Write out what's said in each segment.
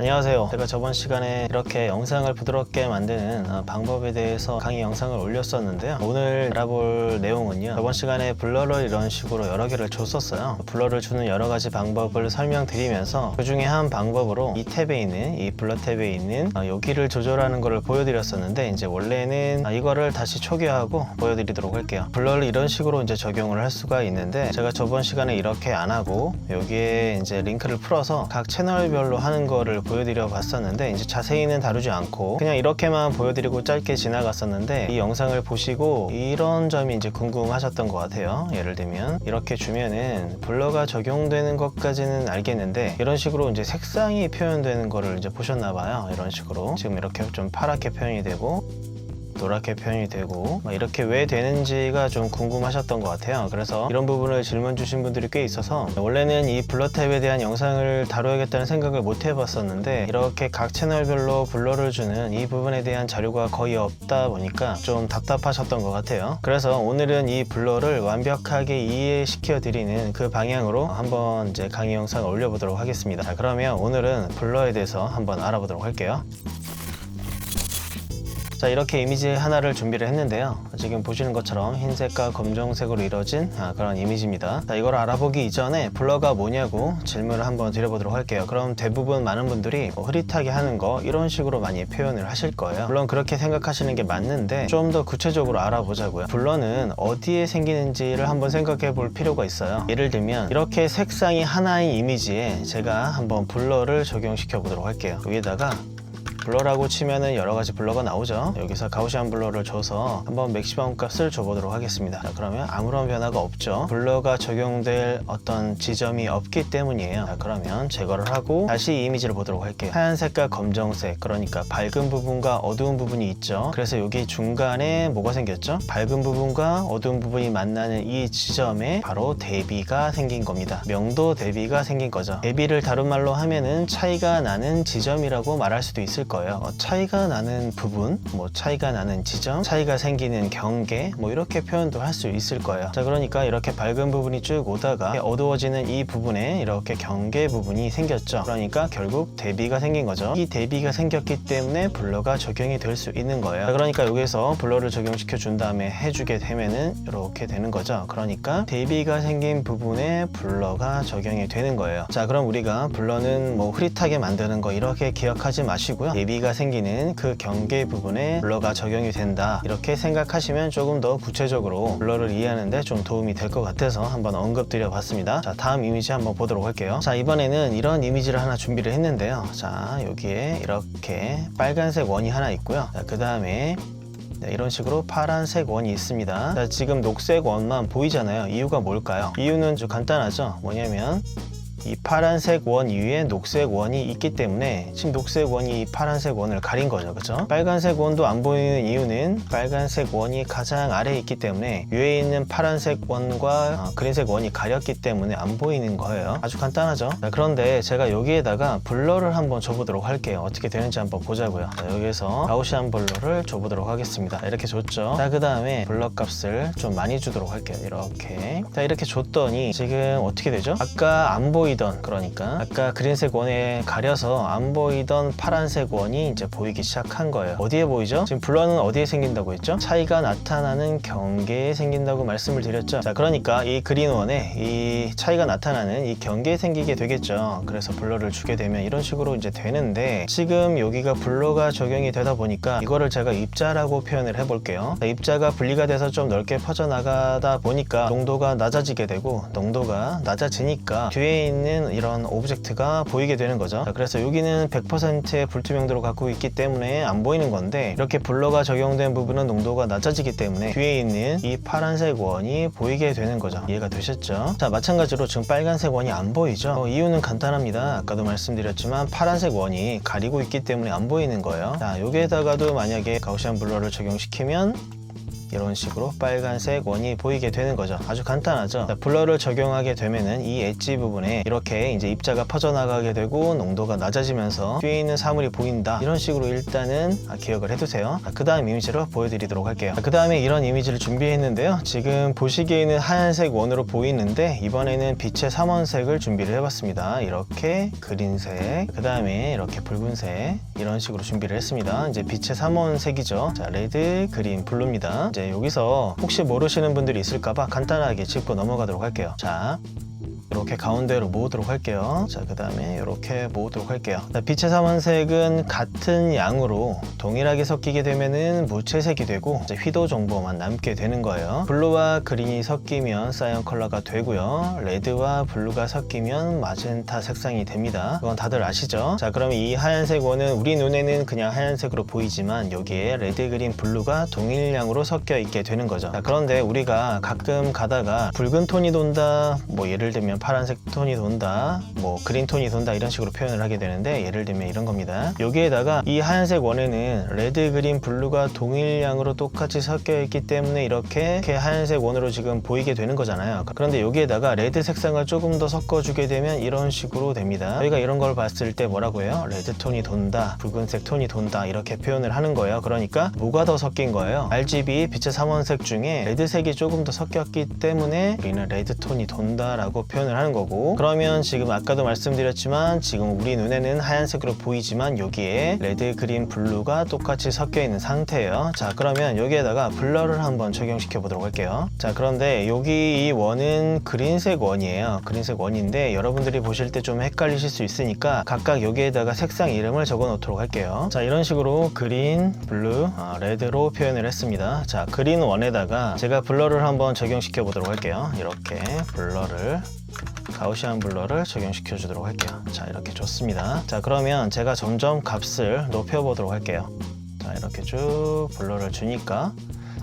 안녕하세요. 제가 저번 시간에 이렇게 영상을 부드럽게 만드는 방법에 대해서 강의 영상을 올렸었는데요. 오늘 알아볼 내용은요, 저번 시간에 블러를 이런 식으로 여러 개를 줬었어요. 블러를 주는 여러 가지 방법을 설명드리면서 그 중에 한 방법으로 이 탭에 있는, 이 블러 탭에 있는 여기를 조절하는 것을 보여드렸었는데, 이제 원래는 이거를 다시 초기화하고 보여드리도록 할게요. 블러를 이런 식으로 이제 적용을 할 수가 있는데, 제가 저번 시간에 이렇게 안 하고 여기에 이제 링크를 풀어서 각 채널별로 하는 거를 보여드려 봤었는데, 이제 자세히는 다루지 않고 그냥 이렇게만 보여드리고 짧게 지나갔었는데, 이 영상을 보시고 이런 점이 이제 궁금하셨던 것 같아요. 예를 들면 이렇게 주면은 블러가 적용되는 것까지는 알겠는데, 이런 식으로 이제 색상이 표현되는 거를 이제 보셨나 봐요. 이런 식으로 지금 이렇게 좀 파랗게 표현이 되고 노랗게 표현이 되고 이렇게 왜 되는지가 좀 궁금하셨던 것 같아요. 그래서 이런 부분을 질문 주신 분들이 꽤 있어서, 원래는 이 블러 탭에 대한 영상을 다뤄야겠다는 생각을 못 해봤었는데, 이렇게 각 채널별로 블러를 주는 이 부분에 대한 자료가 거의 없다 보니까 좀 답답하셨던 것 같아요. 그래서 오늘은 이 블러를 완벽하게 이해시켜 드리는 그 방향으로 한번 이제 강의 영상을 올려보도록 하겠습니다. 자, 그러면 오늘은 블러에 대해서 한번 알아보도록 할게요. 자, 이렇게 이미지 하나를 준비를 했는데요. 지금 보시는 것처럼 흰색과 검정색으로 이루어진 그런 이미지입니다. 자, 이걸 알아보기 이전에 블러가 뭐냐고 질문을 한번 드려보도록 할게요. 그럼 대부분 많은 분들이 흐릿하게 하는 거 이런 식으로 많이 표현을 하실 거예요. 물론 그렇게 생각하시는 게 맞는데, 좀 더 구체적으로 알아보자고요. 블러는 어디에 생기는지를 한번 생각해 볼 필요가 있어요. 예를 들면 이렇게 색상이 하나의 이미지에 제가 한번 블러를 적용시켜 보도록 할게요. 여기다가 블러라고 치면은 여러 가지 블러가 나오죠. 여기서 가우시안 블러를 줘서 한번 맥시멈 값을 줘보도록 하겠습니다. 자, 그러면 아무런 변화가 없죠. 블러가 적용될 어떤 지점이 없기 때문이에요. 자, 그러면 제거를 하고 다시 이 이미지를 보도록 할게요. 하얀색과 검정색, 그러니까 밝은 부분과 어두운 부분이 있죠. 그래서 여기 중간에 뭐가 생겼죠? 밝은 부분과 어두운 부분이 만나는 이 지점에 바로 대비가 생긴 겁니다. 명도 대비가 생긴 거죠. 대비를 다른 말로 하면은 차이가 나는 지점이라고 말할 수도 있을 거예요. 차이가 나는 부분, 차이가 나는 지점, 차이가 생기는 경계, 이렇게 표현도 할 수 있을 거예요. 자, 그러니까 이렇게 밝은 부분이 쭉 오다가 어두워지는 이 부분에 이렇게 경계 부분이 생겼죠. 그러니까 결국 대비가 생긴 거죠. 이 대비가 생겼기 때문에 블러가 적용이 될 수 있는 거예요. 자, 그러니까 여기서 블러를 적용시켜 준 다음에 해주게 되면은 이렇게 되는 거죠. 그러니까 대비가 생긴 부분에 블러가 적용이 되는 거예요. 자, 그럼 우리가 블러는 흐릿하게 만드는 거 이렇게 기억하지 마시고요. 대비가 생기는 그 경계 부분에 블러가 적용이 된다, 이렇게 생각하시면 조금 더 구체적으로 블러를 이해하는데 좀 도움이 될 것 같아서 한번 언급드려 봤습니다. 자, 다음 이미지 한번 보도록 할게요. 자, 이번에는 이런 이미지를 하나 준비를 했는데요. 자, 여기에 이렇게 빨간색 원이 하나 있고요. 자, 그 다음에 이런 식으로 파란색 원이 있습니다. 자, 지금 녹색 원만 보이잖아요. 이유가 뭘까요? 이유는 좀 간단하죠. 뭐냐면 이 파란색 원 위에 녹색 원이 있기 때문에 지금 녹색 원이 이 파란색 원을 가린 거죠. 그죠? 빨간색 원도 안 보이는 이유는 빨간색 원이 가장 아래에 있기 때문에 위에 있는 파란색 원과 그린색 원이 가렸기 때문에 안 보이는 거예요. 아주 간단하죠? 자, 그런데 제가 여기에다가 블러를 한번 줘보도록 할게요. 어떻게 되는지 한번 보자고요. 자, 여기서 가우시안 블러를 줘보도록 하겠습니다. 이렇게 줬죠. 자, 그 다음에 블러 값을 좀 많이 주도록 할게요. 이렇게. 자, 이렇게 줬더니 지금 어떻게 되죠? 아까 안 보이던, 그러니까 아까 그린색 원에 가려서 안 보이던 파란색 원이 이제 보이기 시작한 거예요. 어디에 보이죠? 지금 블러는 어디에 생긴다고 했죠? 차이가 나타나는 경계에 생긴다고 말씀을 드렸죠. 자, 그러니까 이 그린 원에 이 차이가 나타나는 이 경계에 생기게 되겠죠. 그래서 블러를 주게 되면 이런 식으로 이제 되는데, 지금 여기가 블러가 적용이 되다 보니까 이거를 제가 입자라고 표현을 해볼게요. 자, 입자가 분리가 돼서 좀 넓게 퍼져나가다 보니까 농도가 낮아지게 되고, 농도가 낮아지니까 뒤에 있는 이런 오브젝트가 보이게 되는 거죠. 자, 그래서 여기는 100%의 불투명도를 갖고 있기 때문에 안 보이는 건데, 이렇게 블러가 적용된 부분은 농도가 낮아지기 때문에 뒤에 있는 이 파란색 원이 보이게 되는 거죠. 이해가 되셨죠? 자, 마찬가지로 지금 빨간색 원이 안 보이죠? 이유는 간단합니다. 아까도 말씀드렸지만 파란색 원이 가리고 있기 때문에 안 보이는 거예요. 자, 여기에다가도 만약에 가우시안 블러를 적용시키면 이런 식으로 빨간색 원이 보이게 되는 거죠. 아주 간단하죠. 자, 블러를 적용하게 되면은 이 엣지 부분에 이렇게 이제 입자가 퍼져나가게 되고 농도가 낮아지면서 뒤에 있는 사물이 보인다. 이런 식으로 일단은 기억을 해두세요. 그 다음 이미지로 보여드리도록 할게요. 그 다음에 이런 이미지를 준비했는데요. 지금 보시기에는 하얀색 원으로 보이는데 이번에는 빛의 삼원색을 준비를 해봤습니다. 이렇게 그린색, 그 다음에 이렇게 붉은색, 이런 식으로 준비를 했습니다. 이제 빛의 삼원색이죠. 자, 레드, 그린, 블루입니다. 이제 여기서 혹시 모르시는 분들이 있을까봐 간단하게 짚고 넘어가도록 할게요. 자, 이렇게 가운데로 모으도록 할게요. 자, 그 다음에 이렇게 모으도록 할게요. 자, 빛의 삼원색은 같은 양으로 동일하게 섞이게 되면은 무채색이 되고 이제 휘도 정보만 남게 되는 거예요. 블루와 그린이 섞이면 사이언 컬러가 되고요. 레드와 블루가 섞이면 마젠타 색상이 됩니다. 그건 다들 아시죠? 자, 그러면 이 하얀색 원은 우리 눈에는 그냥 하얀색으로 보이지만 여기에 레드, 그린, 블루가 동일량으로 섞여 있게 되는 거죠. 자, 그런데 우리가 가끔 가다가 붉은 톤이 돈다, 뭐 예를 들면 파란색 톤이 돈다, 뭐 그린 톤이 돈다, 이런 식으로 표현을 하게 되는데 예를 들면 이런 겁니다. 여기에다가 이 하얀색 원에는 레드, 그린, 블루가 동일량으로 똑같이 섞여 있기 때문에 이렇게 하얀색 원으로 지금 보이게 되는 거잖아요. 그런데 여기에다가 레드 색상을 조금 더 섞어주게 되면 이런 식으로 됩니다. 저희가 이런 걸 봤을 때 뭐라고 해요? 레드 톤이 돈다, 붉은색 톤이 돈다, 이렇게 표현을 하는 거예요. 그러니까 뭐가 더 섞인 거예요? RGB 빛의 삼원색 중에 레드색이 조금 더 섞였기 때문에 우리는 레드 톤이 돈다 라고 표현을 하는 거고, 그러면 지금 아까도 말씀드렸지만 지금 우리 눈에는 하얀색으로 보이지만 여기에 레드, 그린, 블루가 똑같이 섞여 있는 상태예요. 자, 그러면 여기에다가 블러를 한번 적용시켜 보도록 할게요. 자, 그런데 여기 이 원은 그린색 원이에요. 그린색 원인데 여러분들이 보실 때 좀 헷갈리실 수 있으니까 각각 여기에다가 색상 이름을 적어 놓도록 할게요. 자, 이런 식으로 그린, 블루, 레드로 표현을 했습니다. 자, 그린 원에다가 제가 블러를 한번 적용시켜 보도록 할게요. 이렇게 블러를, 가우시안 블러를 적용시켜 주도록 할게요. 자, 이렇게 좋습니다. 자, 그러면 제가 점점 값을 높여 보도록 할게요. 자, 이렇게 쭉 블러를 주니까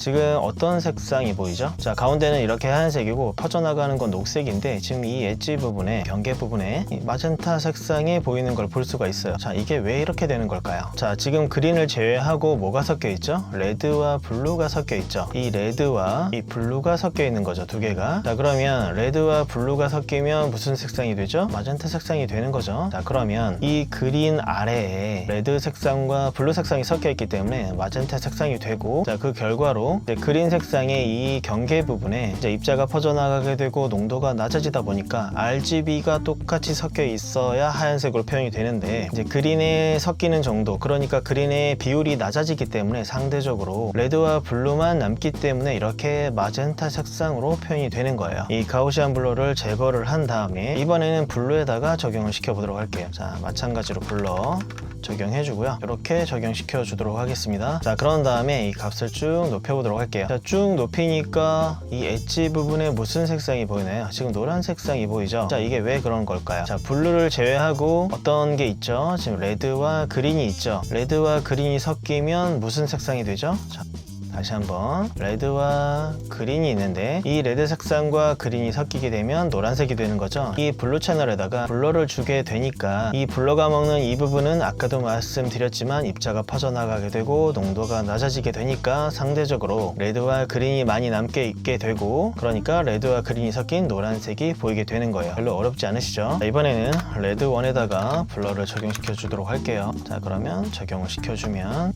지금 어떤 색상이 보이죠? 자, 가운데는 이렇게 하얀색이고 퍼져나가는 건 녹색인데 지금 이 엣지 부분에, 경계 부분에 이 마젠타 색상이 보이는 걸 볼 수가 있어요. 자, 이게 왜 이렇게 되는 걸까요? 자, 지금 그린을 제외하고 뭐가 섞여 있죠? 레드와 블루가 섞여 있죠. 이 레드와 이 블루가 섞여 있는 거죠, 두 개가. 자, 그러면 레드와 블루가 섞이면 무슨 색상이 되죠? 마젠타 색상이 되는 거죠. 자, 그러면 이 그린 아래에 레드 색상과 블루 색상이 섞여 있기 때문에 마젠타 색상이 되고, 자, 그 결과로 이제 그린 색상의 이 경계 부분에 이제 입자가 퍼져나가게 되고 농도가 낮아지다 보니까 RGB가 똑같이 섞여 있어야 하얀색으로 표현이 되는데 이제 그린에 섞이는 정도, 그러니까 그린의 비율이 낮아지기 때문에 상대적으로 레드와 블루만 남기 때문에 이렇게 마젠타 색상으로 표현이 되는 거예요. 이 가우시안 블러를 제거를 한 다음에 이번에는 블루에다가 적용을 시켜 보도록 할게요. 자, 마찬가지로 블러 적용해 주고요. 이렇게 적용시켜 주도록 하겠습니다. 자, 그런 다음에 이 값을 쭉 높여보도록 할게요. 자, 쭉 높이니까 이 엣지 부분에 무슨 색상이 보이나요? 지금 노란 색상이 보이죠? 자, 이게 왜 그런 걸까요? 자, 블루를 제외하고 어떤 게 있죠? 지금 레드와 그린이 있죠? 레드와 그린이 섞이면 무슨 색상이 되죠? 자, 다시 한번 레드와 그린이 있는데 이 레드 색상과 그린이 섞이게 되면 노란색이 되는 거죠. 이 블루 채널에다가 블러를 주게 되니까 이 블러가 먹는 이 부분은 아까도 말씀드렸지만 입자가 퍼져나가게 되고 농도가 낮아지게 되니까 상대적으로 레드와 그린이 많이 남게 있게 되고, 그러니까 레드와 그린이 섞인 노란색이 보이게 되는 거예요. 별로 어렵지 않으시죠? 자, 이번에는 레드 원에다가 블러를 적용시켜 주도록 할게요. 자, 그러면 적용을 시켜주면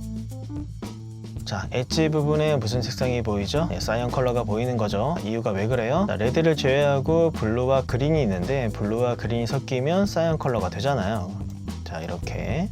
자, 엣지 부분에 무슨 색상이 보이죠? 네, 사이언 컬러가 보이는 거죠. 이유가 왜 그래요? 자, 레드를 제외하고 블루와 그린이 있는데 블루와 그린이 섞이면 사이언 컬러가 되잖아요. 자, 이렇게요.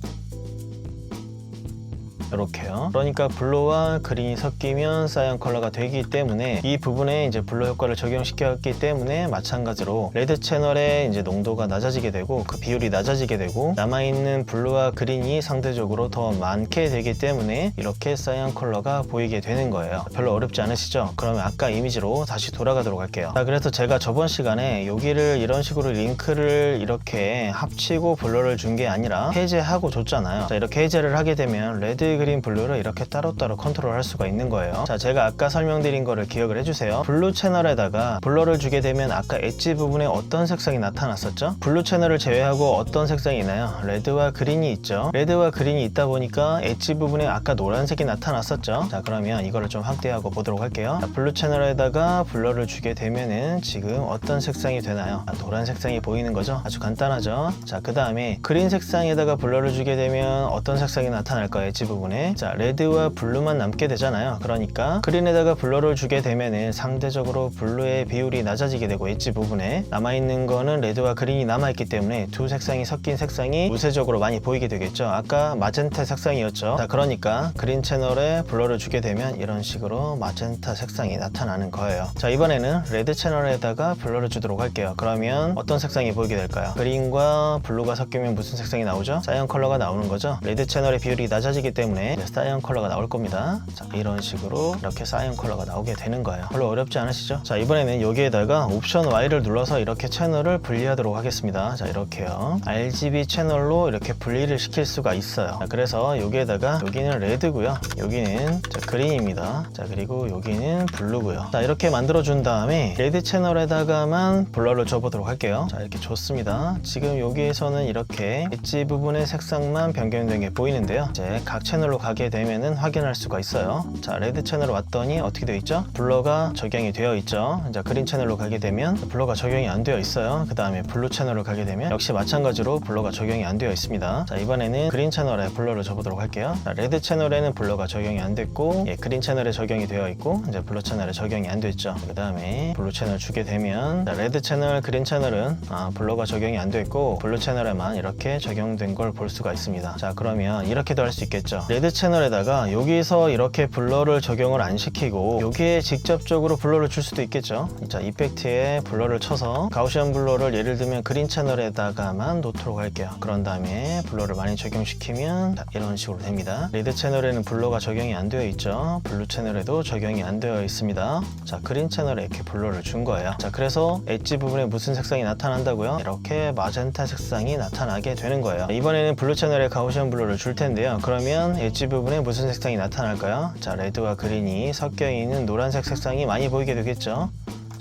그러니까 블루와 그린이 섞이면 사이언 컬러가 되기 때문에 이 부분에 이제 블루 효과를 적용시켰기 때문에 마찬가지로 레드 채널에 이제 농도가 낮아지게 되고 그 비율이 낮아지게 되고 남아있는 블루와 그린이 상대적으로 더 많게 되기 때문에 이렇게 사이언 컬러가 보이게 되는 거예요. 별로 어렵지 않으시죠? 그러면 아까 이미지로 다시 돌아가도록 할게요. 자, 그래서 제가 저번 시간에 여기를 이런 식으로 링크를 이렇게 합치고 블러를 준 게 아니라 해제하고 줬잖아요. 자, 이렇게 해제를 하게 되면 레드, 그린 블루를 이렇게 따로따로 컨트롤 할 수가 있는 거예요. 자, 제가 아까 설명드린 거를 기억을 해주세요. 블루 채널에다가 블러를 주게 되면 아까 엣지 부분에 어떤 색상이 나타났었죠? 블루 채널을 제외하고 어떤 색상이 있나요? 레드와 그린이 있죠. 레드와 그린이 있다 보니까 엣지 부분에 아까 노란색이 나타났었죠. 자, 그러면 이거를 좀 확대하고 보도록 할게요. 자, 블루 채널에다가 블러를 주게 되면은 지금 어떤 색상이 되나요? 노란 색상이 보이는 거죠. 아주 간단하죠. 자, 그 다음에 그린 색상에다가 블러를 주게 되면 어떤 색상이 나타날까요? 엣지 부분에. 자, 레드와 블루만 남게 되잖아요. 그러니까 그린에다가 블러를 주게 되면은 상대적으로 블루의 비율이 낮아지게 되고, 엣지 부분에 남아있는 거는 레드와 그린이 남아있기 때문에 두 색상이 섞인 색상이 우세적으로 많이 보이게 되겠죠. 아까 마젠타 색상이었죠. 자, 그러니까 그린 채널에 블러를 주게 되면 이런 식으로 마젠타 색상이 나타나는 거예요. 자, 이번에는 레드 채널에다가 블러를 주도록 할게요. 그러면 어떤 색상이 보이게 될까요? 그린과 블루가 섞이면 무슨 색상이 나오죠? 사이언 컬러가 나오는 거죠. 레드 채널의 비율이 낮아지기 때문에 사이언 컬러가 나올 겁니다. 자, 이런 식으로 이렇게 사이언 컬러가 나오게 되는 거예요. 별로 어렵지 않으시죠? 자, 이번에는 여기에다가 옵션 Y를 눌러서 이렇게 채널을 분리하도록 하겠습니다. 자, 이렇게요. RGB 채널로 이렇게 분리를 시킬 수가 있어요. 자, 그래서 여기에다가 여기는 레드고요. 여기는 그린입니다. 자, 그리고 여기는 블루고요. 자, 이렇게 만들어 준 다음에 레드 채널에다가만 블러를 줘보도록 할게요. 자, 이렇게 줬습니다. 지금 여기에서는 이렇게 엣지 부분의 색상만 변경된 게 보이는데요. 이제 각 채널로 가게 되면은 확인할 수가 있어요. 자, 레드 채널로 왔더니 어떻게 되어 있죠? 블러가 적용이 되어 있죠. 자, 그린 채널로 가게 되면 블러가 적용이 안 되어 있어요. 그 다음에 블루 채널로 가게 되면 역시 마찬가지로 블러가 적용이 안 되어 있습니다. 자, 이번에는 그린 채널에 블러를 줘보도록 할게요. 자, 레드 채널에는 블러가 적용이 안 됐고, 그린 채널에 적용이 되어 있고, 이제 블루 채널에 적용이 안 됐죠. 그 다음에 블루 채널 주게 되면, 자, 레드 채널, 그린 채널은 블러가 적용이 안 됐고, 블루 채널에만 이렇게 적용된 걸 볼 수가 있습니다. 자, 그러면 이렇게도 할 수 있겠죠. 레드 채널에다가 여기서 이렇게 블러를 적용을 안 시키고 여기에 직접적으로 블러를 줄 수도 있겠죠. 자, 이펙트에 블러를 쳐서 가우시안 블러를 예를 들면 그린 채널에다가만 놓도록 할게요. 그런 다음에 블러를 많이 적용시키면 이런 식으로 됩니다. 레드 채널에는 블러가 적용이 안 되어 있죠. 블루 채널에도 적용이 안 되어 있습니다. 자, 그린 채널에 이렇게 블러를 준 거예요. 자, 그래서 엣지 부분에 무슨 색상이 나타난다고요? 이렇게 마젠타 색상이 나타나게 되는 거예요. 이번에는 블루 채널에 가우시안 블러를 줄 텐데요. 그러면 엣지 부분에 무슨 색상이 나타날까요? 자, 레드와 그린이 섞여 있는 노란색 색상이 많이 보이게 되겠죠.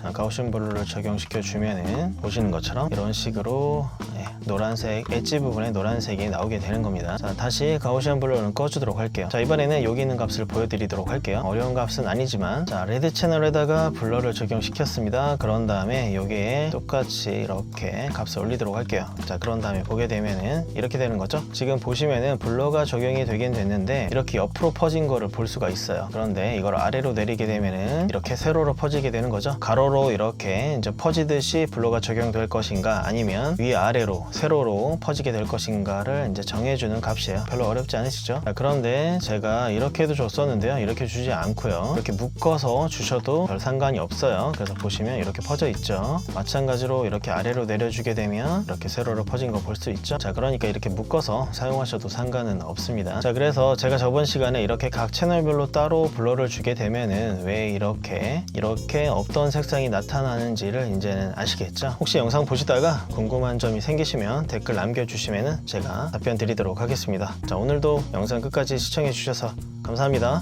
자, 가우시안 블루를 적용시켜 주면은 보시는 것처럼 이런 식으로 노란색 엣지 부분에 노란색이 나오게 되는 겁니다. 자, 다시 가우시안 블루는 꺼주도록 할게요. 자, 이번에는 여기 있는 값을 보여드리도록 할게요. 어려운 값은 아니지만, 자, 레드 채널에다가 블러를 적용시켰습니다. 그런 다음에 여기에 똑같이 이렇게 값을 올리도록 할게요. 자, 그런 다음에 보게 되면은 이렇게 되는 거죠. 지금 보시면은 블러가 적용이 되긴 됐는데 이렇게 옆으로 퍼진 거를 볼 수가 있어요. 그런데 이걸 아래로 내리게 되면은 이렇게 세로로 퍼지게 되는 거죠. 가로로 이렇게 이제 퍼지듯이 블러가 적용될 것인가, 아니면 위아래로 세로로 퍼지게 될 것인가를 이제 정해주는 값이에요. 별로 어렵지 않으시죠? 자, 그런데 제가 이렇게도 줬었는데요. 이렇게 주지 않고요. 이렇게 묶어서 주셔도 별 상관이 없어요. 그래서 보시면 이렇게 퍼져 있죠. 마찬가지로 이렇게 아래로 내려주게 되면 이렇게 세로로 퍼진 거 볼 수 있죠. 자, 그러니까 이렇게 묶어서 사용하셔도 상관은 없습니다. 자, 그래서 제가 저번 시간에 이렇게 각 채널별로 따로 블러를 주게 되면은 왜 이렇게 없던 색상이 나타나는지를 이제는 아시겠죠? 혹시 영상 보시다가 궁금한 점이 생기시면 댓글 남겨주시면 제가 답변 드리도록 하겠습니다. 자, 오늘도 영상 끝까지 시청해 주셔서 감사합니다.